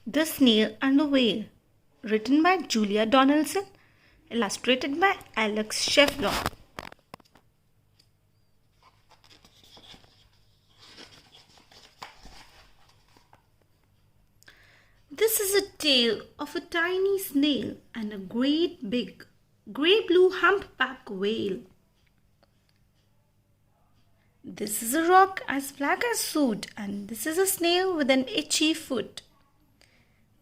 The Snail and the Whale, written by Julia Donaldson, illustrated by Alex Shefflin. This is a tale of a tiny snail and a great big grey-blue humpback whale. This is a rock as black as soot, and this is a snail with an itchy foot.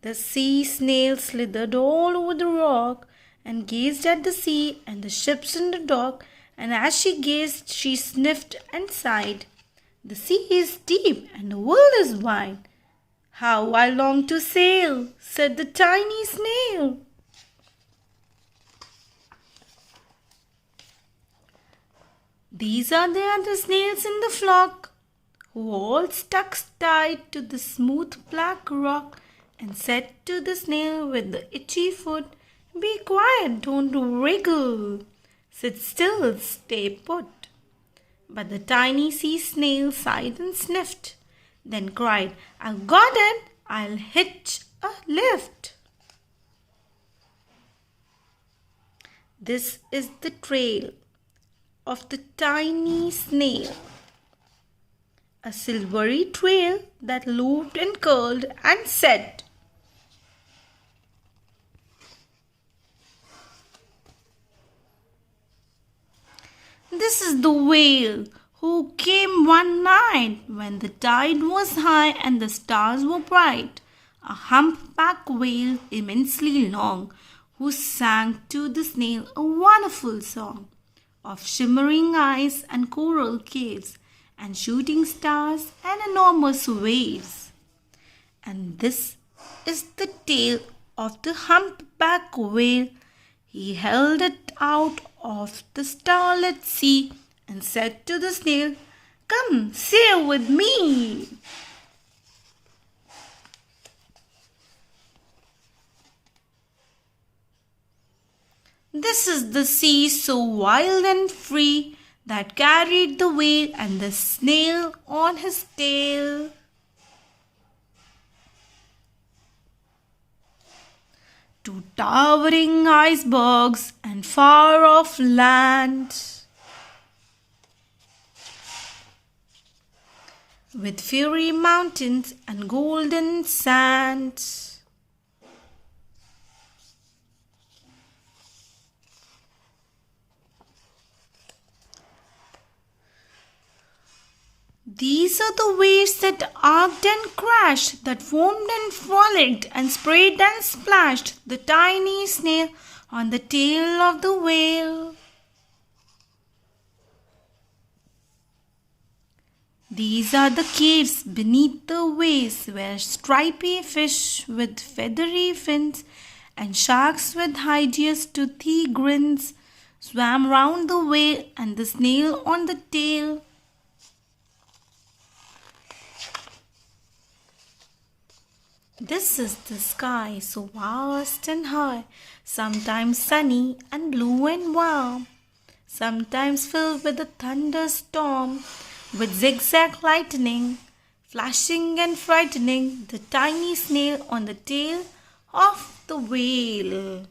The sea snail slithered all over the rock and gazed at the sea and the ships in the dock, and as she gazed, she sniffed and sighed. The sea is deep and the world is wide. How I long to sail, said the tiny snail. These are the other snails in the flock, who all stuck tight to the smooth black rock and said to the snail with the itchy foot, "Be quiet, don't wriggle. Sit still, stay put." But the tiny sea snail sighed and sniffed, then cried, "I've got it, I'll hitch a lift." This is the trail of the tiny snail, a silvery trail that looped and curled and said, "This is the whale who came one night when the tide was high and the stars were bright, a humpback whale immensely long, who sang to the snail a wonderful song of shimmering eyes and coral caves and shooting stars and enormous waves. And this is the tale of the humpback whale. He held it out of the starlit sea and said to the snail, 'Come sail with me.'" This is the sea so wild and free that carried the whale and the snail on his tail to towering icebergs and far off land, with fiery mountains and golden sands. These are the waves that arced and crashed, that foamed and frolicked and sprayed and splashed the tiny snail on the tail of the whale. These are the caves beneath the waves where stripy fish with feathery fins and sharks with hideous toothy grins swam round the whale and the snail on the tail. This is the sky so vast and high, sometimes sunny and blue and warm, sometimes filled with a thunderstorm, with zigzag lightning, flashing and frightening the tiny snail on the tail of the whale.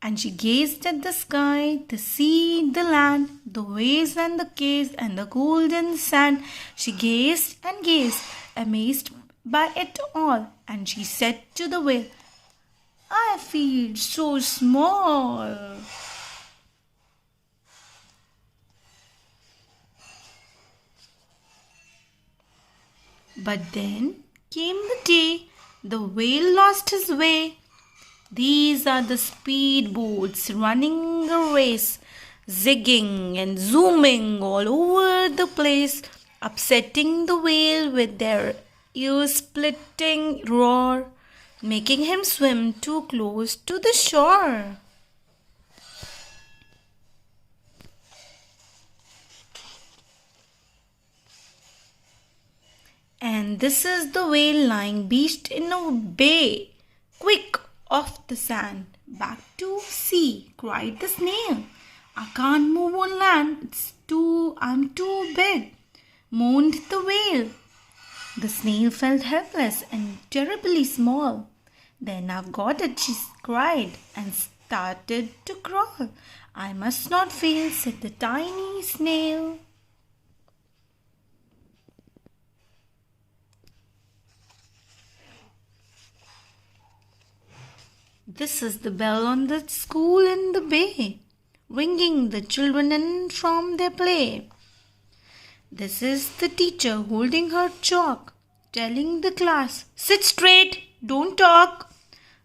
And she gazed at the sky, the sea, the land, the waves and the caves and the golden sand. She gazed and gazed, amazed by it all. And she said to the whale, "I feel so small." But then came the day the whale lost his way. These are the speedboats running a race, zigging and zooming all over the place, upsetting the whale with their ear-splitting roar, making him swim too close to the shore. And this is the whale lying beached in a bay. Quick, off the sand, back to sea, cried the snail. I can't move on land, I'm too big, moaned the whale. The snail felt helpless and terribly small. Then I've got it, she cried and started to crawl. I must not fail, said the tiny snail. This is the bell on the school in the bay, ringing the children in from their play. This is the teacher holding her chalk, telling the class, sit straight, don't talk.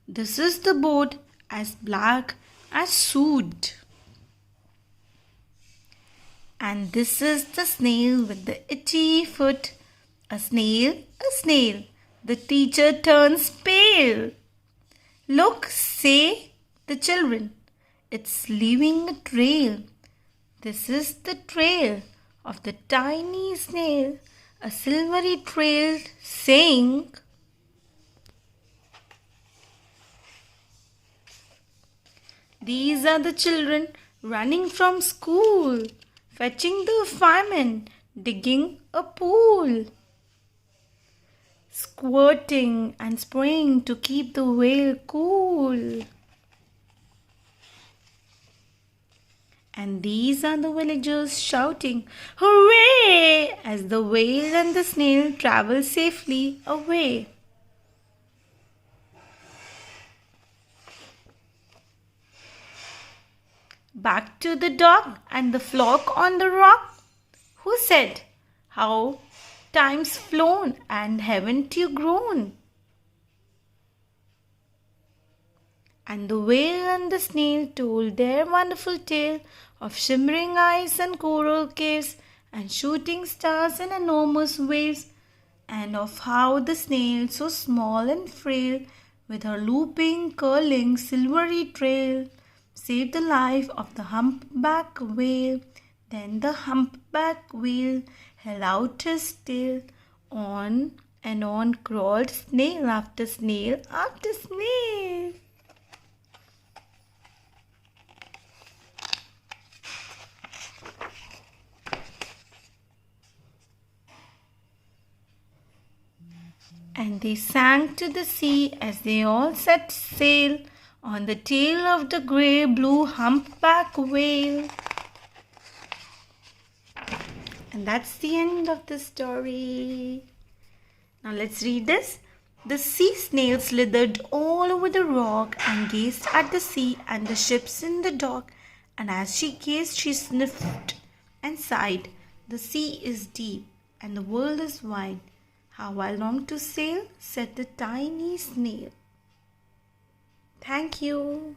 This is the board as black as soot. And this is the snail with the itchy foot. A snail, a snail. The teacher turns pale. Look, say the children, it's leaving a trail. This is the trail of the tiny snail, a silvery trail saying, these are the children running from school, fetching the fireman, digging a pool, squirting and spraying to keep the whale cool. And these are the villagers shouting, hooray, as the whale and the snail travel safely away. Back to the dog and the flock on the rock, who said, how time's flown and haven't you grown? And the whale and the snail told their wonderful tale of shimmering eyes and coral caves and shooting stars and enormous waves, and of how the snail, so small and frail, with her looping, curling, silvery trail, saved the life of the humpback whale. Then the humpback whale held out his tail. On and on crawled snail after snail after snail. And they sank to the sea as they all set sail on the tail of the grey-blue humpback whale. And that's the end of the story. Now let's read this. The sea snail slithered all over the rock and gazed at the sea and the ships in the dock. And as she gazed, she sniffed and sighed. The sea is deep and the world is wide. How I long to sail, said the tiny snail. Thank you.